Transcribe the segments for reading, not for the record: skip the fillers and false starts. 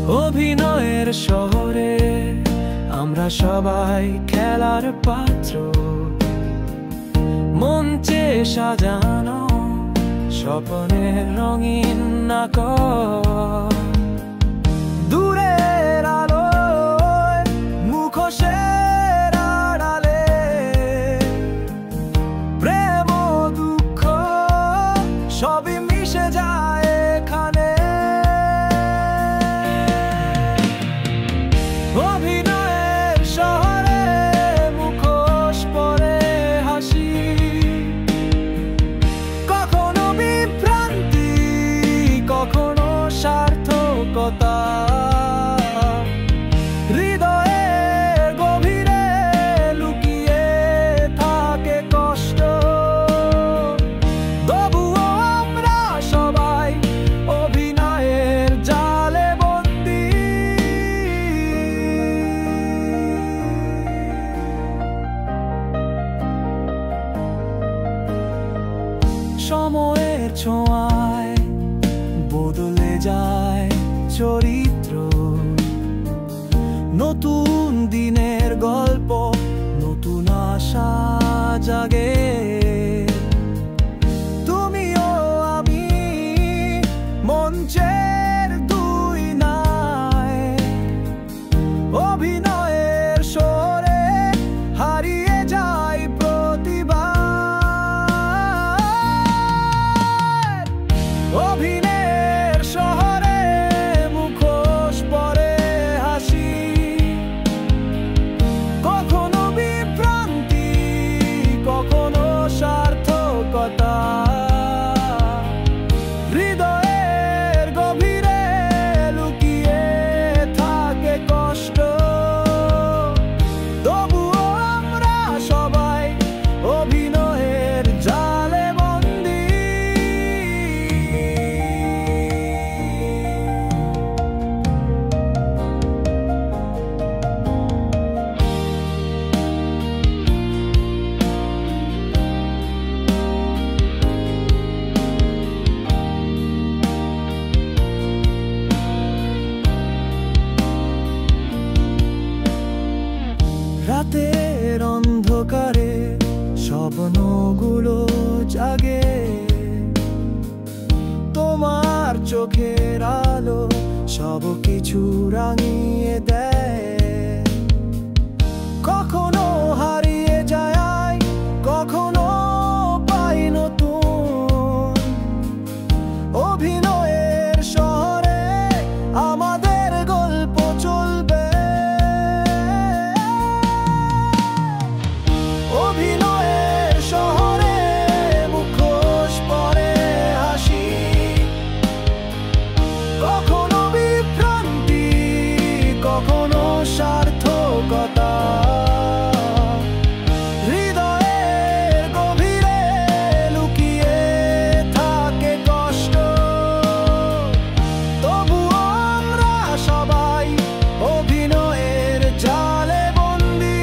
অভিনয়ের শহরে আমরা সবাই খেলার পাত্র, মঞ্চে সাজানো স্বপ্নের রঙিন নাটক। দূরের আলোয় মুখোশের আড়ালে প্রেম ও দুঃখ সবই মিশে যায় এখানে। অভিনয়ের শহরে মুখোশ পরে হাসি, কখনো বিভ্রান্তি, কখনো সার্থকতা। হৃদয়ের গভীরে লুকিয়ে থাকে কষ্ট, তবুও আমরা সবাই অভিনয়ের জালে বন্দী। সময়ের ছোঁয়ায় বদলে যায় চরিত্র, নতুন দিনের গল্প, নতুন আশা জাগে। তুমিও আমি মঞ্চের দুই নাই, অভিনয়ের শহরে হারিয়ে যায় প্রতিভা। অভিনয়ের শহরে মুখোশ পরে হাসি, কখনো বিভ্রান্তি, কখনো সার্থকতা। হৃদয়ের গভীরে লুকিয়ে থাকে কষ্ট, তবুও আমরা সবাই অভিনয়ের জালে বন্দী। রাতের অন্ধকারে স্বপ্নগুলো জাগে, তোমার চোখের আলো সব কিছু রাঙিয়ে দেয়। কখনো হারিয়ে যায়, কখনো পাই নতুন। অভিনয়ের শহরে আমাদের গল্প চলবে। অভিনয়ের শহরে মুখোশ পরে হাসি, কখনো বিভ্রান্তি, কখনো সার্থকতা। হৃদয়ের গভীরে লুকিয়ে থাকে কষ্ট, তবুও আমরা সবাই অভিনয়ের জালে বন্দী।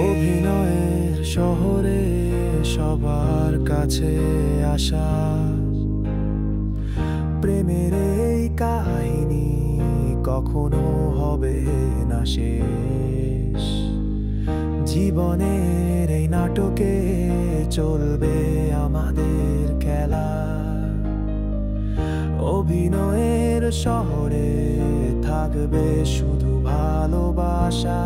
অভিনয়ের শহরে সবার কাছে আসা, প্রেমের এই কাহিনী কখনো হবে না শেষ। জীবনের এই নাটকে চলবে আমাদের খেলা। অভিনয়ের শহরে থাকবে শুধু ভালোবাসা।